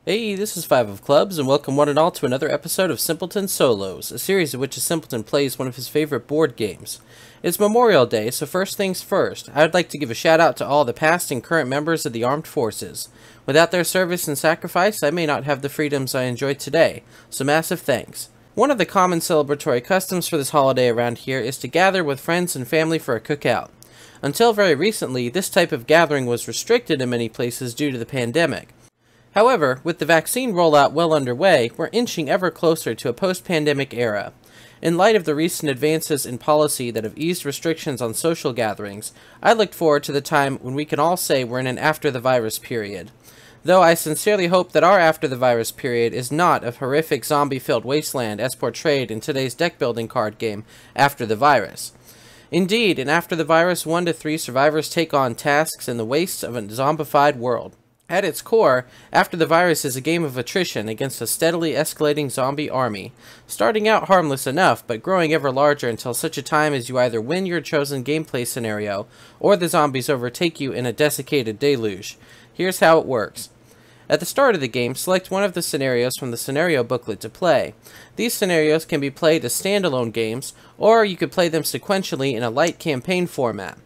Hey, this is Five of Clubs, and welcome one and all to another episode of Simpleton Solos, a series in which a Simpleton plays one of his favorite board games. It's Memorial Day, so first things first, I would like to give a shout out to all the past and current members of the armed forces. Without their service and sacrifice, I may not have the freedoms I enjoy today, so massive thanks. One of the common celebratory customs for this holiday around here is to gather with friends and family for a cookout. Until very recently, this type of gathering was restricted in many places due to the pandemic. However, with the vaccine rollout well underway, we're inching ever closer to a post-pandemic era. In light of the recent advances in policy that have eased restrictions on social gatherings, I look forward to the time when we can all say we're in an after-the-virus period. Though I sincerely hope that our after-the-virus period is not a horrific zombie-filled wasteland as portrayed in today's deck-building card game, After the Virus. Indeed, in After the Virus, 1 to 3 survivors take on tasks in the wastes of a zombified world. At its core, After the Virus is a game of attrition against a steadily escalating zombie army, starting out harmless enough, but growing ever larger until such a time as you either win your chosen gameplay scenario, or the zombies overtake you in a desiccated deluge. Here's how it works. At the start of the game, select one of the scenarios from the scenario booklet to play. These scenarios can be played as standalone games, or you could play them sequentially in a light campaign format.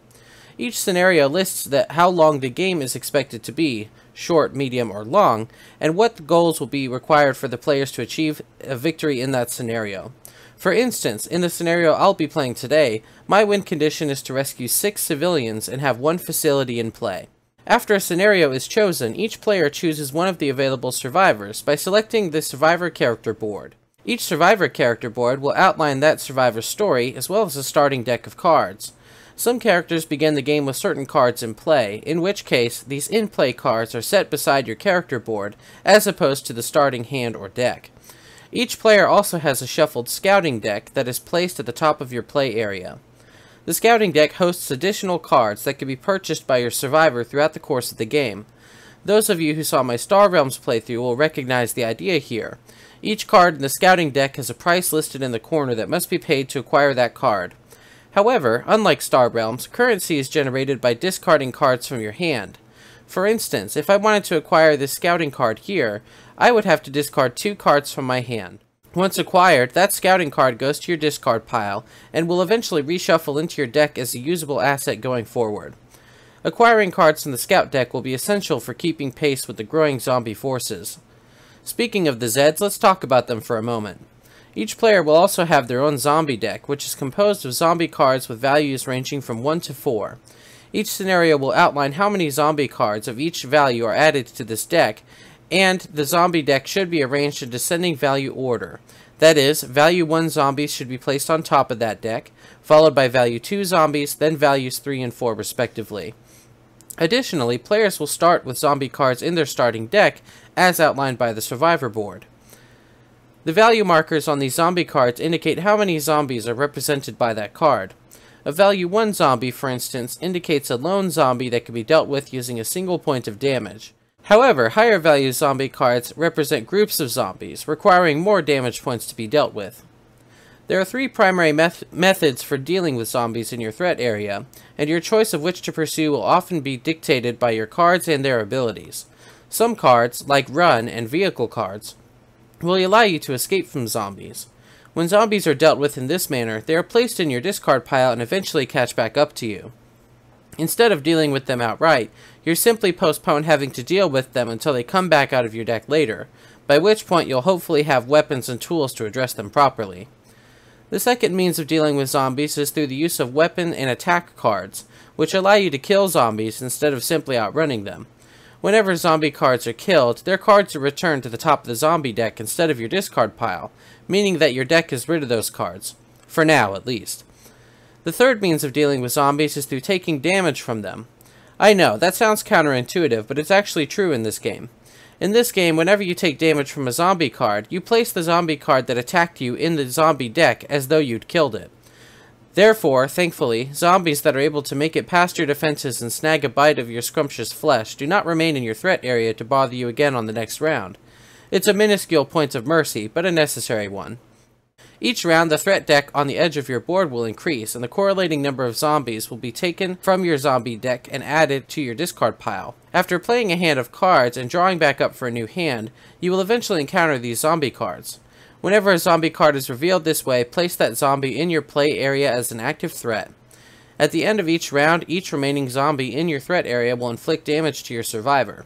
Each scenario lists how long the game is expected to be, short, medium, or long, and what goals will be required for the players to achieve a victory in that scenario. For instance, in the scenario I'll be playing today, my win condition is to rescue 6 civilians and have 1 facility in play. After a scenario is chosen, each player chooses one of the available survivors by selecting the survivor character board. Each survivor character board will outline that survivor's story as well as a starting deck of cards. Some characters begin the game with certain cards in play, in which case these in-play cards are set beside your character board as opposed to the starting hand or deck. Each player also has a shuffled scouting deck that is placed at the top of your play area. The scouting deck hosts additional cards that can be purchased by your survivor throughout the course of the game. Those of you who saw my Star Realms playthrough will recognize the idea here. Each card in the scouting deck has a price listed in the corner that must be paid to acquire that card. However, unlike Star Realms, currency is generated by discarding cards from your hand. For instance, if I wanted to acquire this scouting card here, I would have to discard 2 cards from my hand. Once acquired, that scouting card goes to your discard pile, and will eventually reshuffle into your deck as a usable asset going forward. Acquiring cards from the scout deck will be essential for keeping pace with the growing zombie forces. Speaking of the Zeds, let's talk about them for a moment. Each player will also have their own zombie deck, which is composed of zombie cards with values ranging from 1 to 4. Each scenario will outline how many zombie cards of each value are added to this deck, and the zombie deck should be arranged in descending value order. That is, value 1 zombies should be placed on top of that deck, followed by value 2 zombies, then values 3 and 4 respectively. Additionally, players will start with zombie cards in their starting deck, as outlined by the survivor board. The value markers on these zombie cards indicate how many zombies are represented by that card. A value 1 zombie, for instance, indicates a lone zombie that can be dealt with using a single point of damage. However, higher value zombie cards represent groups of zombies, requiring more damage points to be dealt with. There are 3 primary methods for dealing with zombies in your threat area, and your choice of which to pursue will often be dictated by your cards and their abilities. Some cards, like Run and Vehicle cards, will allow you to escape from zombies. When zombies are dealt with in this manner, they are placed in your discard pile and eventually catch back up to you. Instead of dealing with them outright, you simply postpone having to deal with them until they come back out of your deck later, by which point you'll hopefully have weapons and tools to address them properly. The second means of dealing with zombies is through the use of weapon and attack cards, which allow you to kill zombies instead of simply outrunning them. Whenever zombie cards are killed, their cards are returned to the top of the zombie deck instead of your discard pile, meaning that your deck is rid of those cards. For now, at least. The third means of dealing with zombies is through taking damage from them. I know, that sounds counterintuitive, but it's actually true in this game. In this game, whenever you take damage from a zombie card, you place the zombie card that attacked you in the zombie deck as though you'd killed it. Therefore, thankfully, zombies that are able to make it past your defenses and snag a bite of your scrumptious flesh do not remain in your threat area to bother you again on the next round. It's a minuscule point of mercy, but a necessary one. Each round, the threat deck on the edge of your board will increase, and the correlating number of zombies will be taken from your zombie deck and added to your discard pile. After playing a hand of cards and drawing back up for a new hand, you will eventually encounter these zombie cards. Whenever a zombie card is revealed this way, place that zombie in your play area as an active threat. At the end of each round, each remaining zombie in your threat area will inflict damage to your survivor.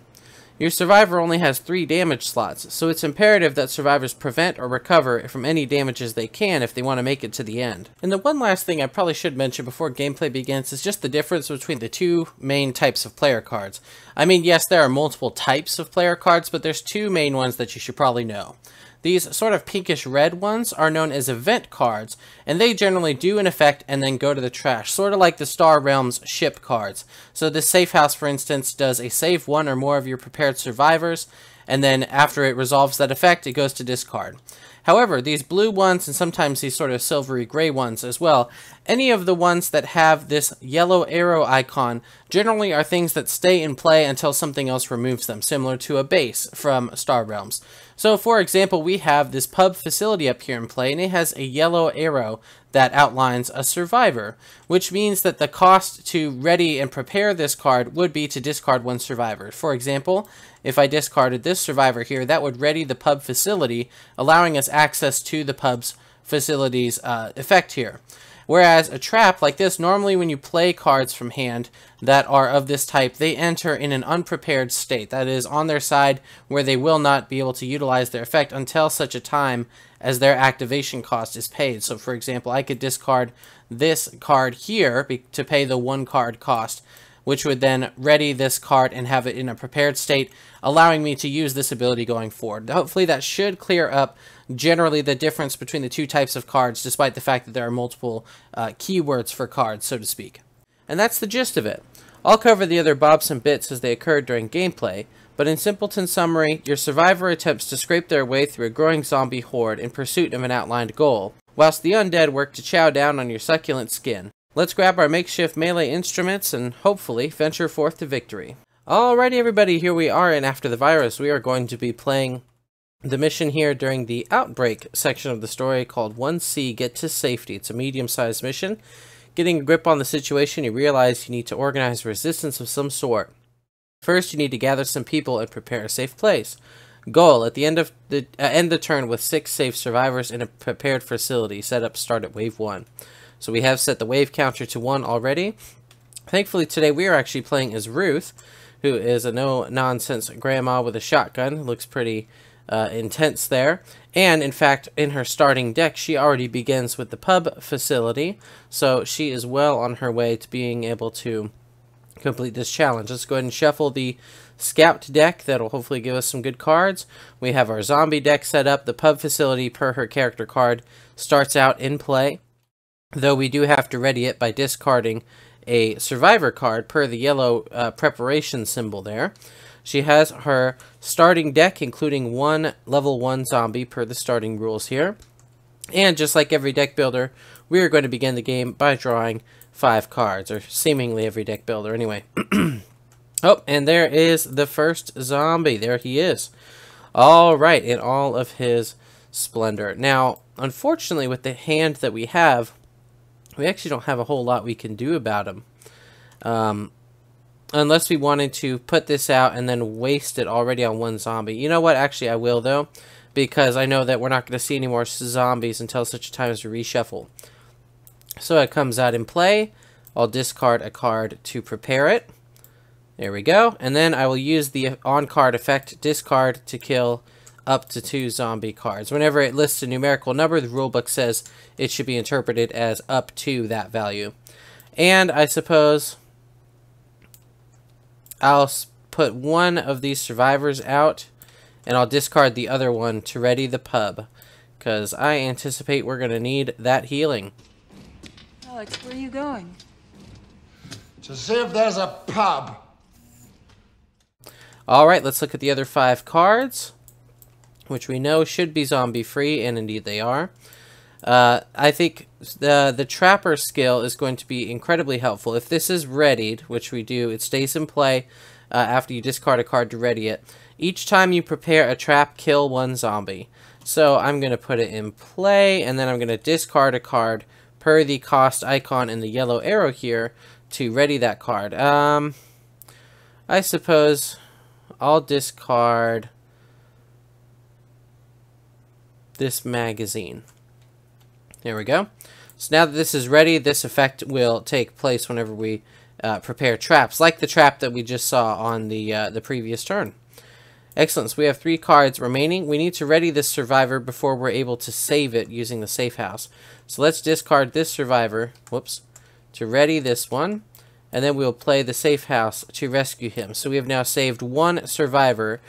Your survivor only has 3 damage slots, so it's imperative that survivors prevent or recover from any damages they can if they want to make it to the end. And the one last thing I probably should mention before gameplay begins is just the difference between the 2 main types of player cards. I mean, yes, there are multiple types of player cards, but there's 2 main ones that you should probably know. These sort of pinkish red ones are known as event cards, and they generally do an effect and then go to the trash, sort of like the Star Realms ship cards. So the safe house, for instance, does a save 1 or more of your prepared survivors, and then after it resolves that effect, it goes to discard. However, these blue ones, and sometimes these sort of silvery gray ones as well, any of the ones that have this yellow arrow icon generally are things that stay in play until something else removes them, similar to a base from Star Realms. So, for example, we have this pub facility up here in play, and it has a yellow arrow that outlines a survivor, which means that the cost to ready and prepare this card would be to discard 1 survivor. For example, if I discarded this survivor here, that would ready the pub facility, allowing us access to the pub's facility's effect here. Whereas a trap like this, normally when you play cards from hand that are of this type, they enter in an unprepared state. That is, on their side where they will not be able to utilize their effect until such a time as their activation cost is paid. So for example, I could discard this card here to pay the 1 card cost, which would then ready this card and have it in a prepared state, allowing me to use this ability going forward. Hopefully that should clear up generally the difference between the 2 types of cards, despite the fact that there are multiple keywords for cards, so to speak. And that's the gist of it. I'll cover the other bobs and bits as they occurred during gameplay, but in Simpleton summary, your survivor attempts to scrape their way through a growing zombie horde in pursuit of an outlined goal, whilst the undead work to chow down on your succulent skin. Let's grab our makeshift melee instruments and hopefully venture forth to victory. Alrighty everybody, here we are, and after the virus we are going to be playing the mission here during the Outbreak section of the story called 1C Get to Safety. It's a medium-sized mission. Getting a grip on the situation, you realize you need to organize resistance of some sort. First, you need to gather some people and prepare a safe place. Goal, at the end of end the turn with 6 safe survivors in a prepared facility. Setup start at wave 1. So we have set the wave counter to 1 already. Thankfully today we are actually playing as Ruth, who is a no-nonsense grandma with a shotgun. Looks pretty intense there. And in fact, in her starting deck, she already begins with the pub facility. So she is well on her way to being able to complete this challenge. Let's go ahead and shuffle the scout deck. That'll hopefully give us some good cards. We have our zombie deck set up. The pub facility, per her character card, starts out in play, though we do have to ready it by discarding a survivor card per the yellow preparation symbol there. She has her starting deck, including 1 level 1 zombie per the starting rules here. And just like every deck builder, we are going to begin the game by drawing 5 cards, or seemingly every deck builder anyway. Oh, and there is the first zombie. There he is. Alright, in all of his splendor. Now, unfortunately, with the hand that we have, we actually don't have a whole lot we can do about him. Unless we wanted to put this out and then waste it already on 1 zombie. You know what? Actually, I will, though, because I know that we're not going to see any more zombies until such a time as we reshuffle. So it comes out in play. I'll discard a card to prepare it. There we go. And then I will use the on-card effect, discard, to kill up to 2 zombie cards. Whenever it lists a numerical number, the rulebook says it should be interpreted as up to that value. And I suppose I'll put 1 of these survivors out, and I'll discard the other one to ready the pub, because I anticipate we're going to need that healing. Alex, where are you going? To see if there's a pub. Alright, let's look at the other 5 cards, which we know should be zombie-free, and indeed they are. I think the Trapper skill is going to be incredibly helpful. If this is readied, which we do, it stays in play after you discard a card to ready it. Each time you prepare a trap, kill 1 zombie. So I'm going to put it in play, and then I'm going to discard a card per the cost icon in the yellow arrow here to ready that card. I suppose I'll discard this magazine. There we go. So now that this is ready, this effect will take place whenever we prepare traps, like the trap that we just saw on the previous turn. Excellent. So we have 3 cards remaining. We need to ready this survivor before we're able to save it using the safe house. So let's discard this survivor, whoops, to ready this one, and then we'll play the safe house to rescue him. So we have now saved 1 survivor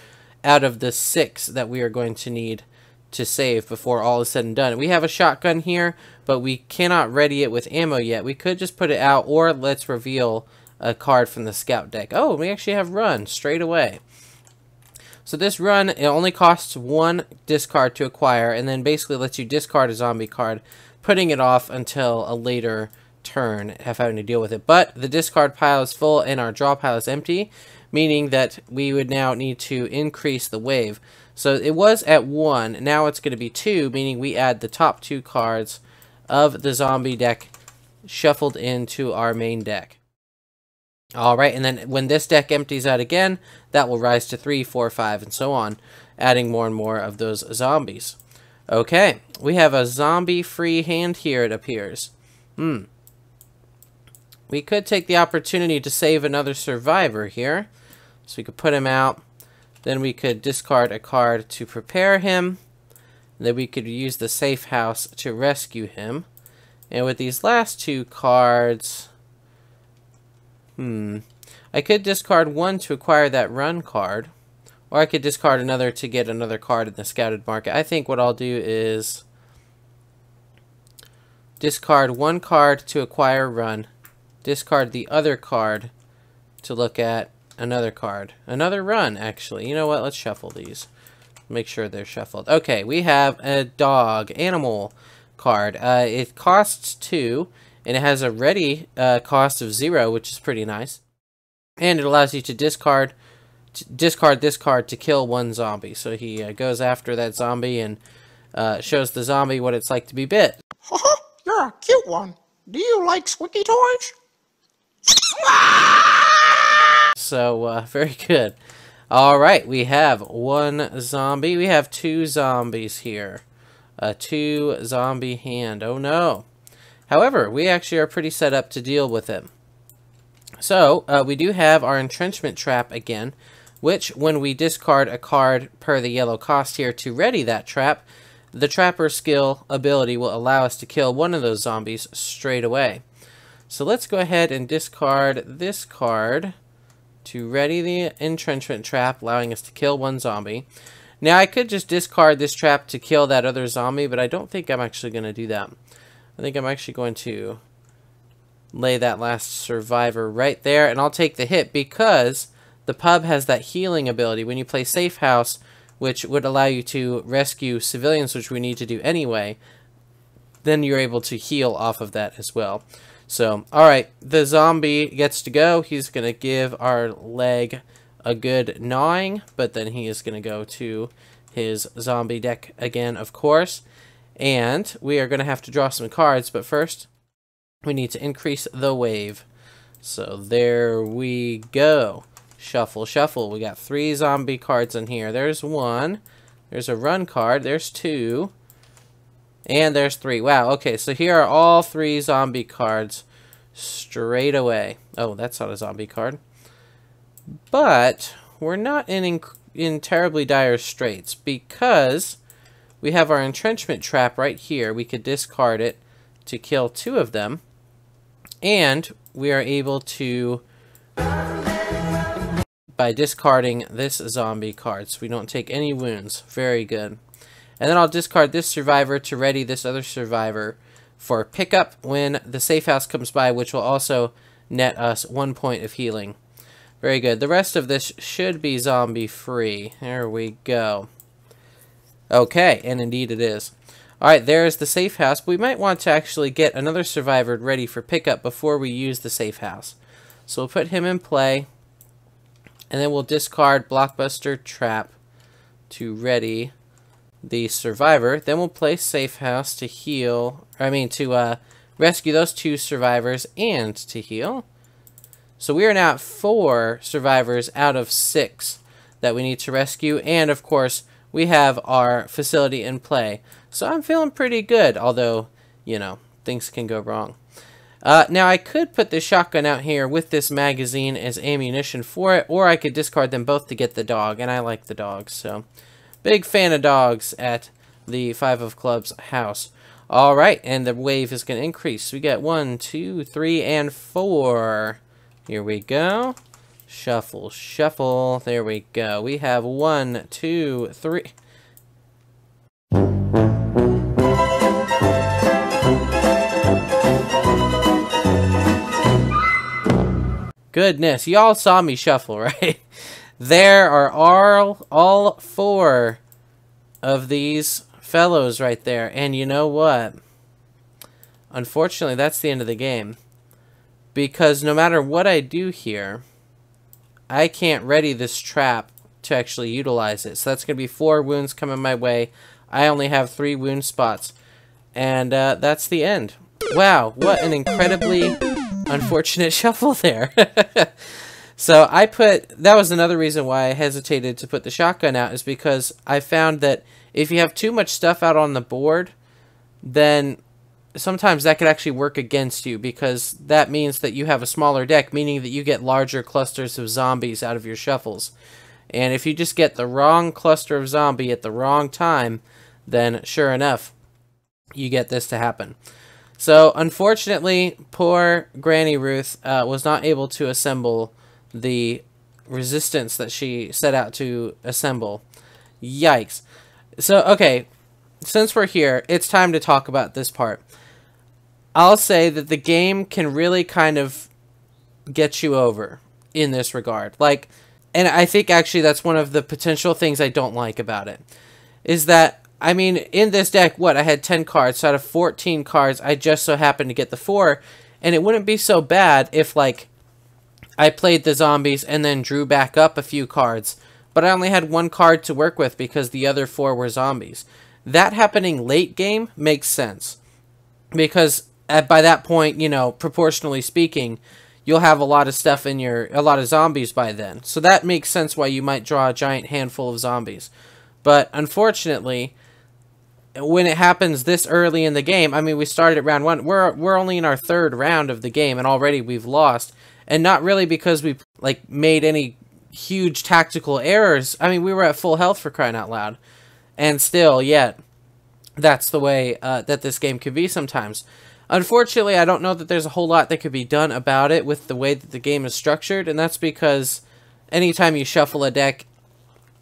out of the 6 that we are going to need to save before all is said and done. We have a shotgun here, but we cannot ready it with ammo yet. We could just put it out, or let's reveal a card from the scout deck. Oh, we actually have run straight away. So this run, it only costs 1 discard to acquire, and then basically lets you discard a zombie card, putting it off until a later turn of having to deal with it. But the discard pile is full and our draw pile is empty, meaning that we would now need to increase the wave. So it was at 1, now it's going to be 2, meaning we add the top 2 cards of the zombie deck shuffled into our main deck. Alright, and then when this deck empties out again, that will rise to 3, 4, 5, and so on, adding more and more of those zombies. Okay, we have a zombie-free hand here, it appears. We could take the opportunity to save another survivor here. So we could put him out. Then we could discard a card to prepare him. Then we could use the safe house to rescue him. And with these last 2 cards... I could discard 1 to acquire that run card. Or I could discard another to get another card in the scouted market. I think what I'll do is... discard 1 card to acquire run. Discard the other card to look at another card. Another run, actually. You know what? Let's shuffle these. Make sure they're shuffled. Okay, we have a dog, animal card. It costs 2, and it has a ready cost of 0, which is pretty nice. And it allows you to discard this card to kill 1 zombie. So he goes after that zombie and shows the zombie what it's like to be bit. You're a cute one. Do you like squeaky toys? So, very good. Alright, we have 1 zombie. We have 2 zombies here. A 2 zombie hand. Oh no. However, we actually are pretty set up to deal with him. So, we do have our entrenchment trap again, which when we discard a card per the yellow cost here to ready that trap, the trapper skill ability will allow us to kill 1 of those zombies straight away. So let's go ahead and discard this card to ready the entrenchment trap, allowing us to kill 1 zombie. Now I could just discard this trap to kill that other zombie, but I don't think I'm actually going to do that. I think I'm actually going to lay that last survivor right there, and I'll take the hit because the pub has that healing ability. When you play Safe House, which would allow you to rescue civilians, which we need to do anyway, then you're able to heal off of that as well. So, alright, the zombie gets to go. He's going to give our leg a good gnawing, but then he is going to go to his zombie deck again, of course. And we are going to have to draw some cards, but first, we need to increase the wave. So, there we go. Shuffle, shuffle. We got 3 zombie cards in here. There's 1. There's a run card. There's 2. And there's 3. Wow, okay, so here are all 3 zombie cards straight away. Oh, that's not a zombie card. But we're not in terribly dire straits because we have our entrenchment trap right here. We could discard it to kill 2 of them. And we are able to, by discarding this zombie card, so we don't take any wounds. Very good. And then I'll discard this survivor to ready this other survivor for pickup when the safe house comes by, which will also net us 1 point of healing. Very good. The rest of this should be zombie free. There we go. Okay, and indeed it is. Alright, there's the safe house. We might want to actually get another survivor ready for pickup before we use the safe house. So we'll put him in play, and then we'll discard Blockbuster Trap to ready the survivor. Then we'll play safe house to heal, to rescue those 2 survivors and to heal. So we are now at 4 survivors out of 6 that we need to rescue. And, of course, we have our facility in play. So I'm feeling pretty good, although, you know, things can go wrong. Now, I could put the shotgun out here with this magazine as ammunition for it, or I could discard them both to get the dog, and I like the dogs, so big fan of dogs at the 5 of clubs house. All right, and the wave is going to increase. We got 1, 2, 3, and 4. Here we go. Shuffle, shuffle. There we go. We have 1, 2, 3. Goodness, y'all saw me shuffle, right? There are all 4 of these fellows right there. And you know what? Unfortunately, that's the end of the game. Because no matter what I do here, I can't ready this trap to actually utilize it. So that's going to be 4 wounds coming my way. I only have 3 wound spots. And that's the end. Wow, what an incredibly unfortunate shuffle there. So that was another reason why I hesitated to put the shotgun out, is because I found that if you have too much stuff out on the board, then sometimes that could actually work against you, because that means that you have a smaller deck, meaning that you get larger clusters of zombies out of your shuffles. And if you just get the wrong cluster of zombie at the wrong time, then sure enough, you get this to happen. So, unfortunately, poor Granny Ruth was not able to assemble the resistance that she set out to assemble. Yikes. So, okay, since we're here, it's time to talk about this part. I'll say that the game can really kind of get you over in this regard. Like, and I think actually that's one of the potential things I don't like about it, is that, I mean, in this deck, I had 10 cards, so out of 14 cards, I just so happened to get the 4, and it wouldn't be so bad if, like, I played the zombies and then drew back up a few cards, but I only had 1 card to work with because the other 4 were zombies. That happening late game makes sense, because by that point, you know, proportionally speaking, you'll have a lot of stuff in a lot of zombies by then. So that makes sense why you might draw a giant handful of zombies. But unfortunately, when it happens this early in the game, I mean, we started at round 1. We're only in our 3rd round of the game, and already we've lost. And not really because we like made any huge tactical errors. I mean, we were at full health, for crying out loud. And still, yet, that's the way that this game can be sometimes. Unfortunately, I don't know that there's a whole lot that could be done about it with the way that the game is structured, and that's because anytime you shuffle a deck,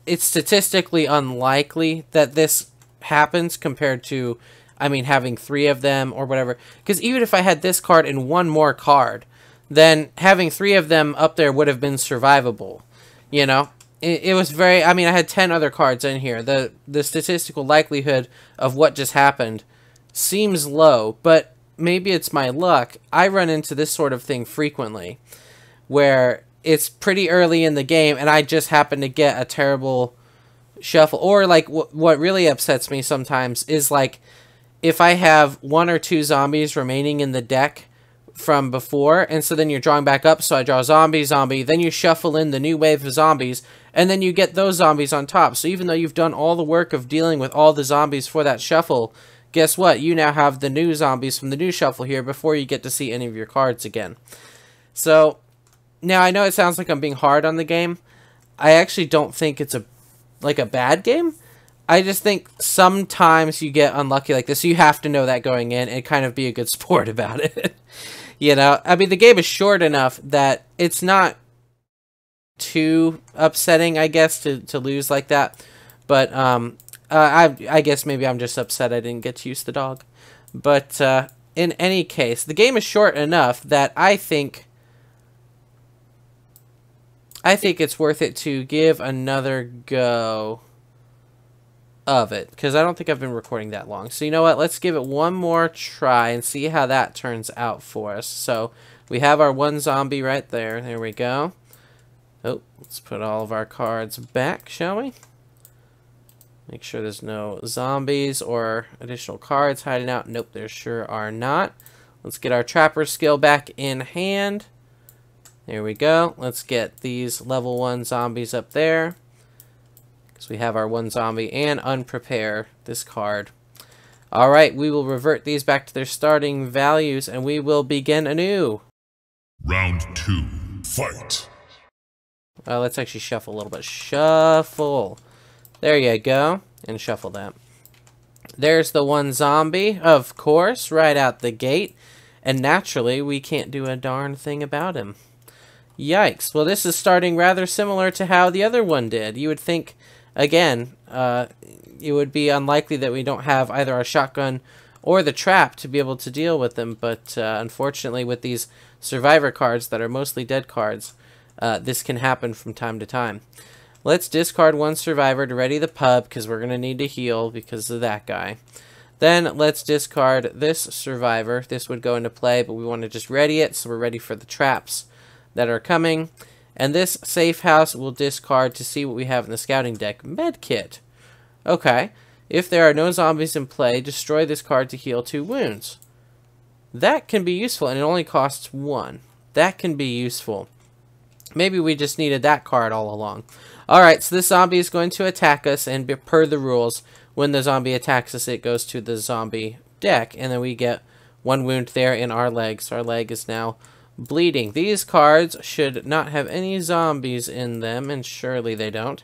it's statistically unlikely that this happens compared to, I mean, having 3 of them or whatever. Because even if I had this card and 1 more card, then having 3 of them up there would have been survivable, you know? It was very, I mean, I had 10 other cards in here. The statistical likelihood of what just happened seems low, but maybe it's my luck. I run into this sort of thing frequently, where it's pretty early in the game and I just happen to get a terrible shuffle. Or, like, what really upsets me sometimes is, like, if I have 1 or 2 zombies remaining in the deck from before, and so then you're drawing back up, so I draw zombie, then you shuffle in the new wave of zombies, and then you get those zombies on top. So even though you've done all the work of dealing with all the zombies for that shuffle, guess what? You now have the new zombies from the new shuffle here before you get to see any of your cards again. So, now I know it sounds like I'm being hard on the game. I actually don't think it's a bad game. I just think sometimes you get unlucky like this. So you have to know that going in and kind of be a good sport about it. You know, I mean, the game is short enough that it's not too upsetting, I guess, to lose like that. But I guess maybe I'm just upset I didn't get to use the dog. But in any case, the game is short enough that I think it's worth it to give another go of it, because I don't think I've been recording that long. So you know what, let's give it one more try and see how that turns out for us. So we have our 1 zombie right there. There we go. Oh, let's put all of our cards back, shall we? Make sure there's no zombies or additional cards hiding out. Nope, there sure are not. Let's get our trapper skill back in hand. There we go. Let's get these level 1 zombies up there. Because we have our 1 zombie and unprepare this card. Alright, we will revert these back to their starting values and we will begin anew. Round 2, fight. Let's actually shuffle a little bit. Shuffle. There you go. And shuffle that. There's the 1 zombie, of course, right out the gate. And naturally, we can't do a darn thing about him. Yikes. Well, this is starting rather similar to how the other one did. You would think, again, it would be unlikely that we don't have either our shotgun or the trap to be able to deal with them. But unfortunately, with these survivor cards that are mostly dead cards, this can happen from time to time. Let's discard 1 survivor to ready the pub because we're going to need to heal because of that guy. Then let's discard this survivor. This would go into play, but we want to just ready it so we're ready for the traps that are coming. And this safe house will discard to see what we have in the scouting deck. Medkit. Okay. If there are no zombies in play, destroy this card to heal 2 wounds. That can be useful, and it only costs 1. That can be useful. Maybe we just needed that card all along. Alright, so this zombie is going to attack us, and per the rules, when the zombie attacks us, it goes to the zombie deck, and then we get 1 wound there in our leg. So our leg is now bleeding. These cards should not have any zombies in them, and surely they don't.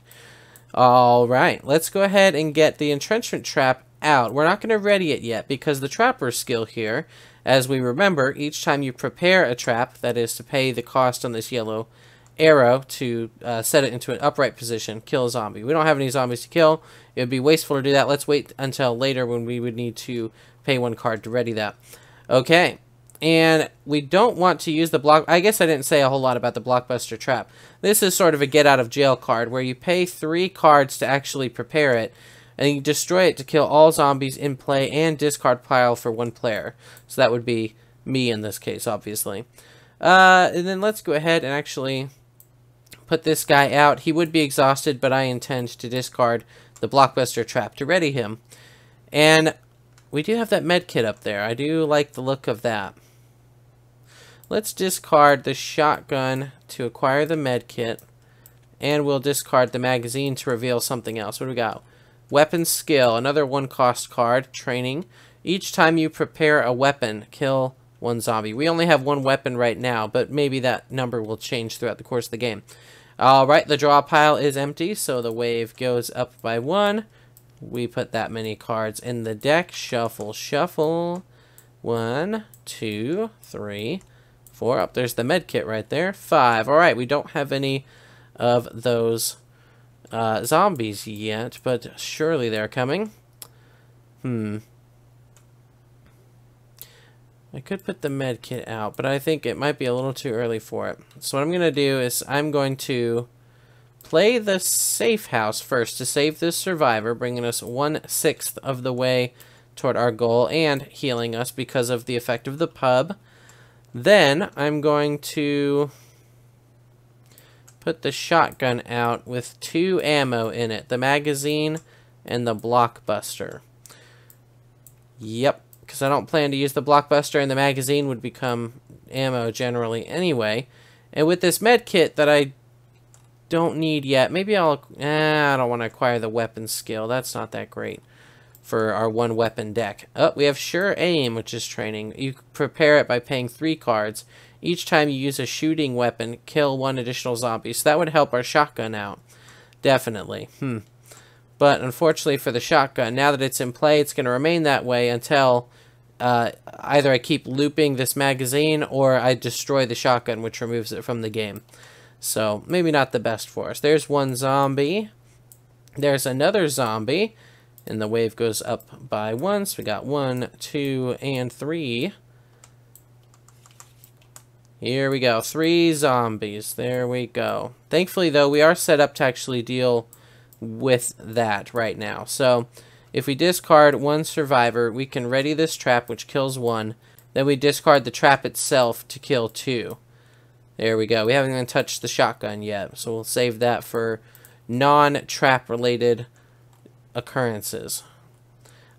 Alright, let's go ahead and get the entrenchment trap out. We're not going to ready it yet, because the trapper skill here, as we remember, each time you prepare a trap, that is to pay the cost on this yellow arrow to set it into an upright position, kill a zombie. We don't have any zombies to kill. It would be wasteful to do that. Let's wait until later when we would need to pay 1 card to ready that. Okay, and we don't want to use the block. I guess I didn't say a whole lot about the blockbuster trap. This is sort of a get out of jail card where you pay 3 cards to actually prepare it, and you destroy it to kill all zombies in play and discard pile for 1 player. So that would be me in this case, obviously. And then let's go ahead and actually put this guy out. He would be exhausted, but I intend to discard the blockbuster trap to ready him. And we do have that med kit up there. I do like the look of that. Let's discard the shotgun to acquire the med kit, and we'll discard the magazine to reveal something else. What do we got? Weapon skill, another 1 cost card. Training. Each time you prepare a weapon, kill 1 zombie. We only have 1 weapon right now, but maybe that number will change throughout the course of the game. Alright, the draw pile is empty, so the wave goes up by 1. We put that many cards in the deck. Shuffle, shuffle. 1, 2, 3, 4. Oh, there's the med kit right there. 5. Alright, we don't have any of those zombies yet, but surely they're coming. I could put the med kit out, but I think it might be a little too early for it. So what I'm going to do is I'm going to play the safe house first to save this survivor, bringing us 1/6 of the way toward our goal and healing us because of the effect of the pub. Then I'm going to put the shotgun out with 2 ammo in it, the magazine and the blockbuster. Yep. Because I don't plan to use the blockbuster, and the magazine would become ammo generally anyway. And with this med kit that I don't need yet, maybe I don't want to acquire the weapon skill. That's not that great for our 1 weapon deck. Oh, we have sure aim, which is training. You prepare it by paying 3 cards. Each time you use a shooting weapon, kill 1 additional zombie. So that would help our shotgun out. Definitely. But unfortunately for the shotgun, now that it's in play, it's going to remain that way until either I keep looping this magazine or I destroy the shotgun, which removes it from the game. So maybe not the best for us. There's 1 zombie. There's another zombie. And the wave goes up by 1. So we got 1, 2, and 3. Here we go. 3 zombies. There we go. Thankfully, though, we are set up to actually deal with that right now. So if we discard 1 survivor, we can ready this trap, which kills 1. Then we discard the trap itself to kill 2. There we go. We haven't even touched the shotgun yet, so we'll save that for non-trap related occurrences.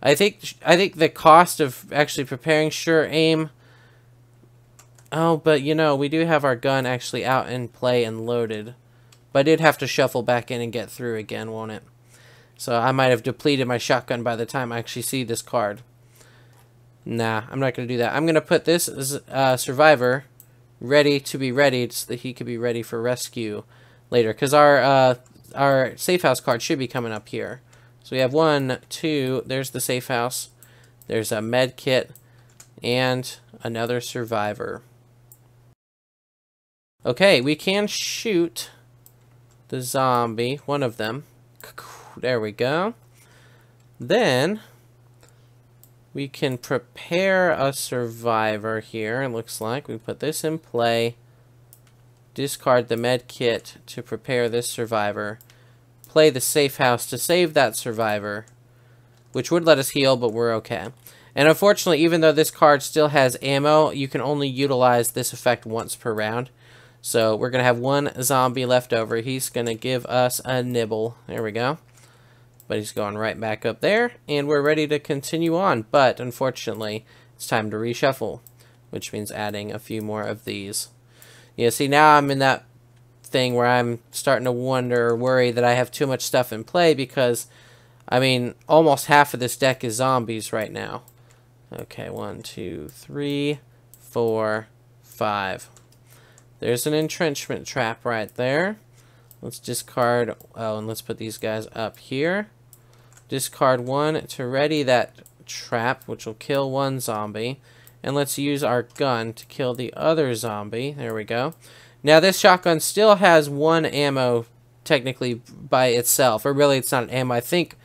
I think the cost of actually preparing sure aim Oh, but you know, we do have our gun actually out in play and loaded. But I did have to shuffle back in and get through again, won't it? So I might have depleted my shotgun by the time I actually see this card. Nah, I'm not going to do that. I'm going to put this survivor ready to be ready so that he could be ready for rescue later. Because our safe house card should be coming up here. So we have 1, 2, there's the safe house. There's a med kit and another survivor. Okay, we can shoot the zombie, one of them. There we go. Then we can prepare a survivor here. It looks like we put this in play. Discard the med kit to prepare this survivor. Play the safe house to save that survivor, which would let us heal, but we're okay. And unfortunately, even though this card still has ammo, you can only utilize this effect once per round. So we're going to have 1 zombie left over. He's going to give us a nibble. There we go. But he's going right back up there. And we're ready to continue on. But unfortunately, it's time to reshuffle, which means adding a few more of these. Yeah, see, now I'm in that thing where I'm starting to wonder or worry that I have too much stuff in play because, I mean, almost half of this deck is zombies right now. Okay, 1, 2, 3, 4, 5. There's an entrenchment trap right there. Let's discard, oh, and let's put these guys up here. Discard 1 to ready that trap, which will kill 1 zombie. And let's use our gun to kill the other zombie. There we go. Now this shotgun still has 1 ammo technically by itself. Or really it's not an ammo. I think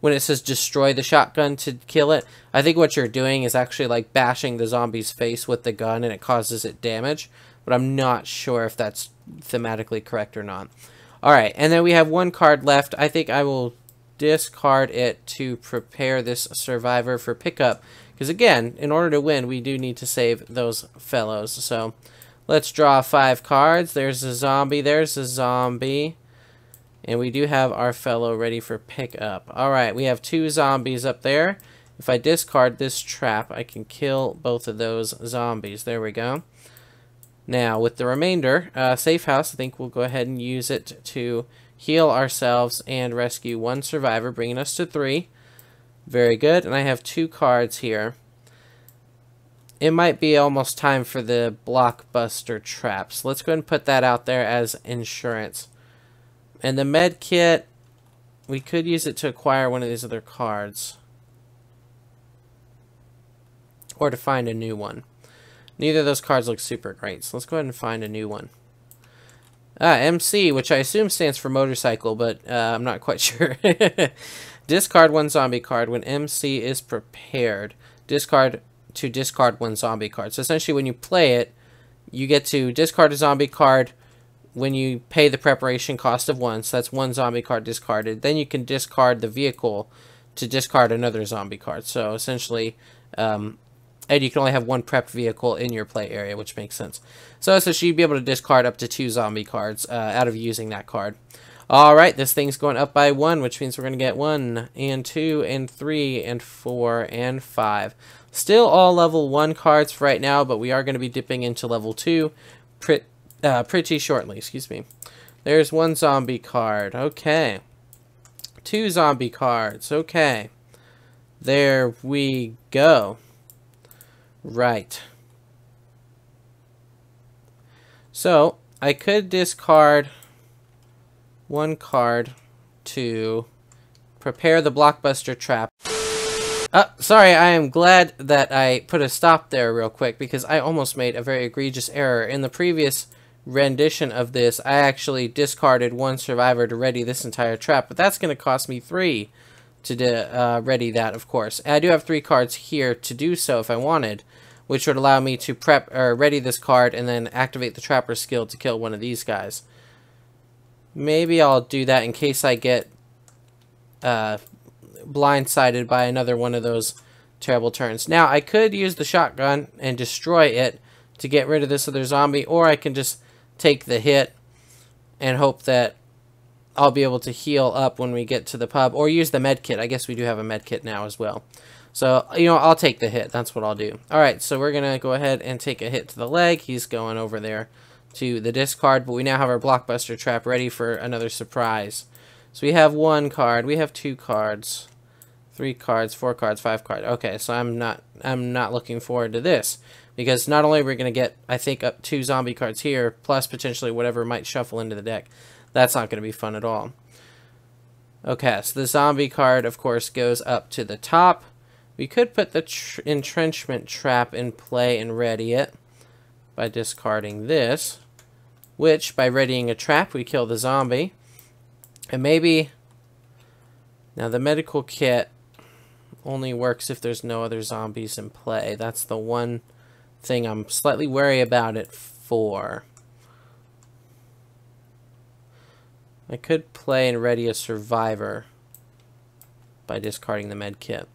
when it says destroy the shotgun to kill it, I think what you're doing is actually like bashing the zombie's face with the gun and it causes it damage. But I'm not sure if that's thematically correct or not. Alright, and then we have 1 card left. I think I will discard it to prepare this survivor for pickup. Because again, in order to win, we do need to save those fellows. So let's draw 5 cards. There's a zombie. There's a zombie. And we do have our fellow ready for pickup. Alright, we have 2 zombies up there. If I discard this trap, I can kill both of those zombies. There we go. Now, with the remainder, safe house, I think we'll go ahead and use it to heal ourselves and rescue 1 survivor, bringing us to 3. Very good. And I have 2 cards here. It might be almost time for the blockbuster traps. Let's go ahead and put that out there as insurance. And the med kit, we could use it to acquire one of these other cards. Or to find a new one. Neither of those cards look super great, so let's go ahead and find a new one. MC, which I assume stands for motorcycle, but I'm not quite sure. Discard 1 zombie card when MC is prepared. Discard 1 zombie card. So essentially when you play it, you get to discard a zombie card when you pay the preparation cost of 1. So that's 1 zombie card discarded. Then you can discard the vehicle to discard another zombie card. So essentially, and you can only have 1 prepped vehicle in your play area, which makes sense. So you'd be able to discard up to 2 zombie cards out of using that card. Alright, this thing's going up by 1, which means we're going to get 1, and 2, and 3, and 4, and 5. Still all level 1 cards for right now, but we are going to be dipping into level 2 pretty shortly. Excuse me. There's 1 zombie card. Okay. 2 zombie cards. Okay. There we go. Right. So, I could discard 1 card to prepare the blockbuster trap. Sorry, I am glad that I put a stop there real quick because I almost made a very egregious error. In the previous rendition of this, I actually discarded 1 survivor to ready this entire trap, but that's going to cost me 3 to ready that, of course. And I do have 3 cards here to do so if I wanted, which would allow me to prep or ready this card and then activate the trapper skill to kill one of these guys. Maybe I'll do that in case I get blindsided by another one of those terrible turns. Now, I could use the shotgun and destroy it to get rid of this other zombie, or I can just take the hit and hope that I'll be able to heal up when we get to the pub, or use the med kit. I guess we do have a med kit now as well. So, you know, I'll take the hit. That's what I'll do. Alright, so we're going to go ahead and take a hit to the leg. He's going over there to the discard, but we now have our blockbuster trap ready for another surprise. So we have 1 card. We have 2 cards. 3 cards, 4 cards, 5 cards. Okay, so I'm not looking forward to this. Because not only are we going to get, I think, up 2 zombie cards here, plus potentially whatever might shuffle into the deck. That's not going to be fun at all. Okay, so the zombie card, of course, goes up to the top. We could put the entrenchment trap in play and ready it by discarding this. Which, by readying a trap, we kill the zombie. And maybe... Now, the medical kit only works if there's no other zombies in play. That's the one thing I'm slightly wary about it for. I could play and ready a survivor by discarding the med kit.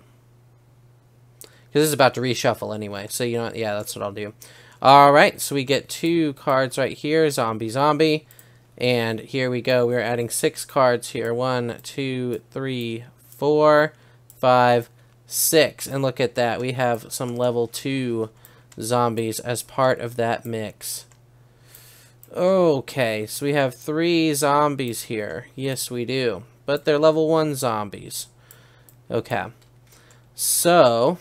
Because this is about to reshuffle anyway. So, you know what? Yeah, that's what I'll do. Alright, so we get 2 cards right here. Zombie, zombie. And here we go. We're adding 6 cards here. 1, 2, 3, 4, 5, 6. And look at that. We have some level 2 zombies as part of that mix. Okay, so we have 3 zombies here. Yes, we do. But they're level 1 zombies. Okay. So,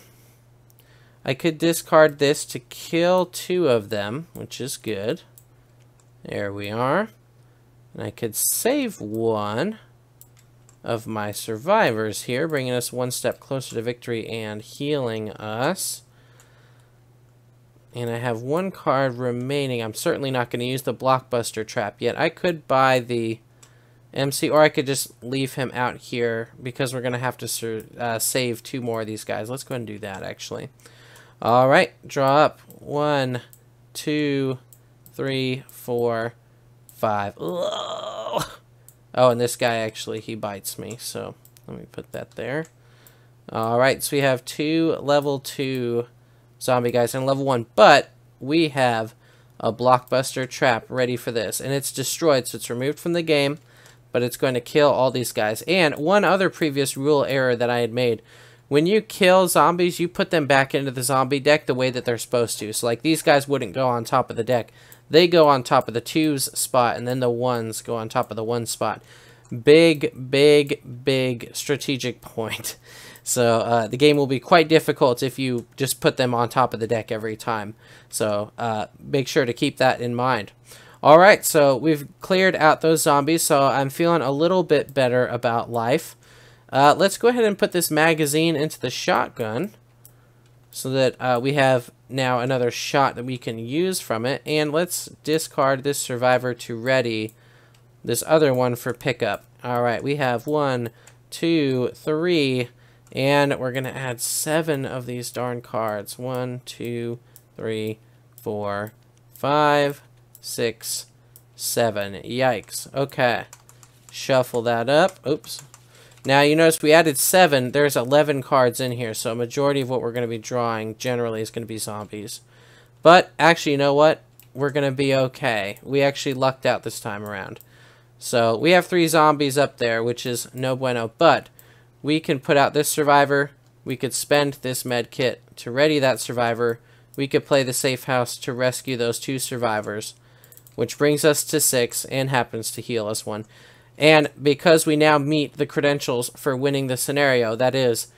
I could discard this to kill 2 of them, which is good. There we are. And I could save 1 of my survivors here, bringing us 1 step closer to victory and healing us. And I have 1 card remaining. I'm certainly not going to use the blockbuster trap yet. I could buy the MC, or I could just leave him out here because we're going to have to save 2 more of these guys. Let's go ahead and do that, actually. Alright, draw up. 1, 2, 3, 4, 5. Ugh. Oh, and this guy actually, he bites me, so let me put that there. Alright, so we have 2 level 2 zombie guys and level 1, but we have a blockbuster trap ready for this, and it's destroyed, so it's removed from the game, but it's going to kill all these guys. And one other previous rule error that I had made: when you kill zombies, you put them back into the zombie deck the way that they're supposed to. So like these guys wouldn't go on top of the deck. They go on top of the 2's spot, and then the 1's go on top of the 1 spot. Big, big, big strategic point. So the game will be quite difficult if you just put them on top of the deck every time. So make sure to keep that in mind. Alright, so we've cleared out those zombies, so I'm feeling a little bit better about life. Let's go ahead and put this magazine into the shotgun so that we have now another shot that we can use from it. And let's discard this survivor to ready this other one for pickup. Alright, we have 1, 2, 3, and we're going to add 7 of these darn cards. 1, 2, 3, 4, 5, 6, 7. Yikes. Okay. Shuffle that up. Oops. Now, you notice we added 7. There's 11 cards in here, so a majority of what we're going to be drawing generally is going to be zombies. But, actually, you know what? We're going to be okay. We actually lucked out this time around. So, we have 3 zombies up there, which is no bueno. But, we can put out this survivor. We could spend this med kit to ready that survivor. We could play the safe house to rescue those 2 survivors, which brings us to 6 and happens to heal us 1. And because we now meet the credentials for winning the scenario, that is,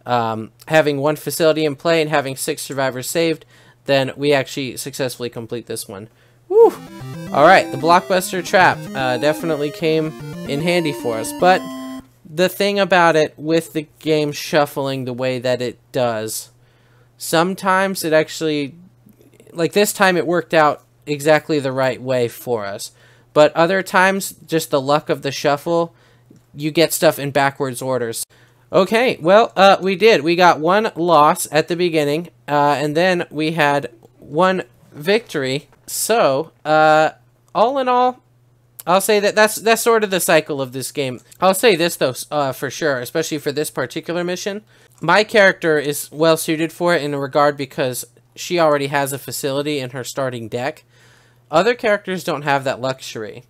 having 1 facility in play and having 6 survivors saved, then we actually successfully complete this one. Woo! Alright, the blockbuster trap definitely came in handy for us. But the thing about it, with the game shuffling the way that it does, sometimes it actually, like this time it worked out exactly the right way for us. But other times, just the luck of the shuffle, you get stuff in backwards orders. Okay, well, we did. We got 1 loss at the beginning, and then we had 1 victory. So, all in all, I'll say that that's sort of the cycle of this game. I'll say this, though, for sure, especially for this particular mission. My character is well suited for it in a regard because she already has a facility in her starting deck. Other characters don't have that luxury.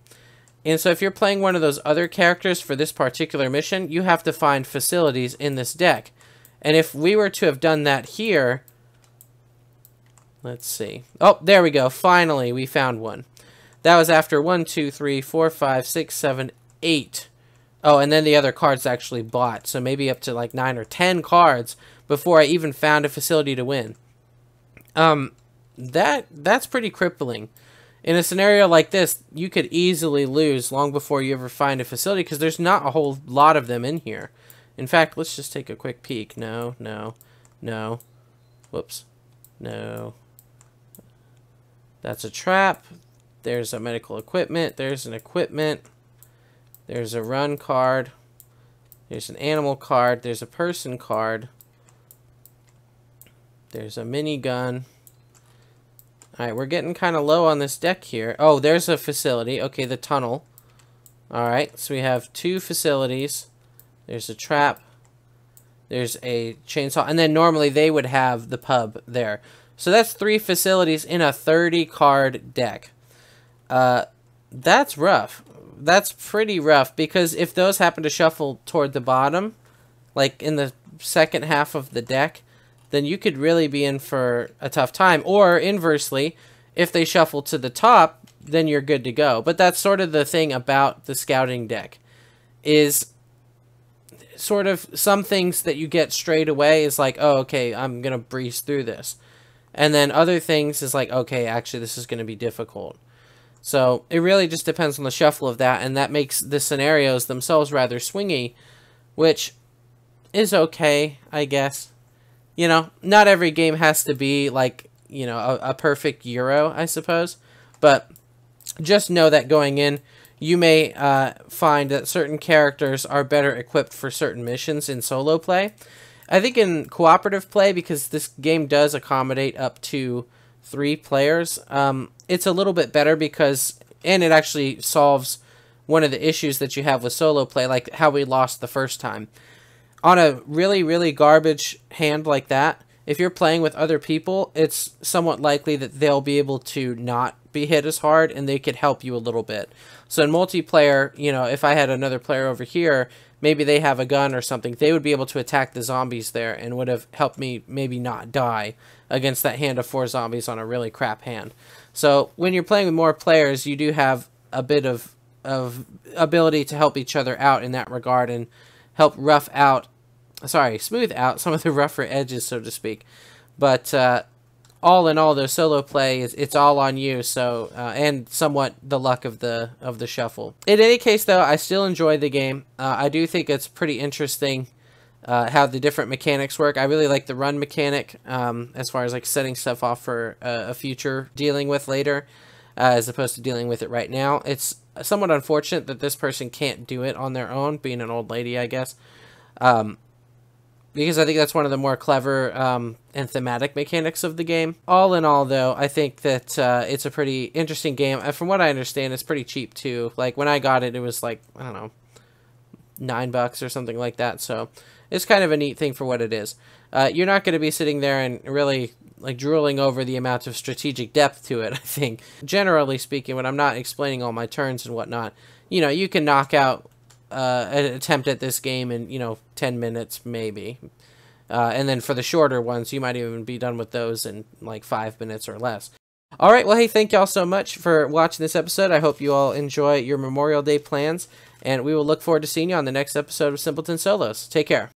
And so if you're playing one of those other characters for this particular mission, you have to find facilities in this deck. And if we were to have done that here, let's see. Oh, there we go. Finally, we found one. That was after 1, 2, 3, 4, 5, 6, 7, 8. Oh, and then the other cards actually bought. So maybe up to like 9 or 10 cards before I even found a facility to win. That's pretty crippling. In a scenario like this, you could easily lose long before you ever find a facility because there's not a whole lot of them in here. In fact, let's just take a quick peek. No, no, no. Whoops. No. That's a trap. There's a medical equipment. There's an equipment. There's a run card. There's an animal card. There's a person card. There's a minigun. Alright, we're getting kind of low on this deck here. Oh, there's a facility. Okay, the tunnel. Alright, so we have 2 facilities. There's a trap. There's a chainsaw. And then normally they would have the pub there. So that's 3 facilities in a 30-card deck. That's rough. That's pretty rough because if those happen to shuffle toward the bottom, like in the second half of the deck, then you could really be in for a tough time. Or inversely, if they shuffle to the top, then you're good to go. But that's sort of the thing about the scouting deck, is sort of some things that you get straight away is like, oh, okay, I'm going to breeze through this. And then other things is like, okay, actually, this is going to be difficult. So it really just depends on the shuffle of that, and that makes the scenarios themselves rather swingy, which is okay, I guess. You know, not every game has to be like, you know, a perfect Euro, I suppose. But just know that going in, you may find that certain characters are better equipped for certain missions in solo play. I think in cooperative play, because this game does accommodate up to 3 players, it's a little bit better because, and it actually solves one of the issues that you have with solo play, like how we lost the first time. On a really, really garbage hand like that, if you're playing with other people, it's somewhat likely that they'll be able to not be hit as hard and they could help you a little bit. So in multiplayer, you know, if I had another player over here, maybe they have a gun or something, they would be able to attack the zombies there and would have helped me maybe not die against that hand of 4 zombies on a really crap hand. So when you're playing with more players, you do have a bit of ability to help each other out in that regard and help smooth out some of the rougher edges, so to speak. But all in all, though, solo play it's all on you. So and somewhat the luck of the shuffle. In any case, though, I still enjoy the game. I do think it's pretty interesting how the different mechanics work. I really like the run mechanic as far as like setting stuff off for a future dealing with later, as opposed to dealing with it right now. It's somewhat unfortunate that this person can't do it on their own, being an old lady, I guess. Because I think that's one of the more clever and thematic mechanics of the game. All in all, though, I think that it's a pretty interesting game. From what I understand, it's pretty cheap, too. Like, when I got it, it was like, I don't know, $9 or something like that. So it's kind of a neat thing for what it is. You're not going to be sitting there and really like drooling over the amount of strategic depth to it, I think. Generally speaking, when I'm not explaining all my turns and whatnot, you know, you can knock out an attempt at this game in, you know, 10 minutes maybe. And then for the shorter ones, you might even be done with those in like 5 minutes or less. Alright, well, hey, thank y'all so much for watching this episode. I hope you all enjoy your Memorial Day plans, and we will look forward to seeing you on the next episode of Simpleton Solos. Take care.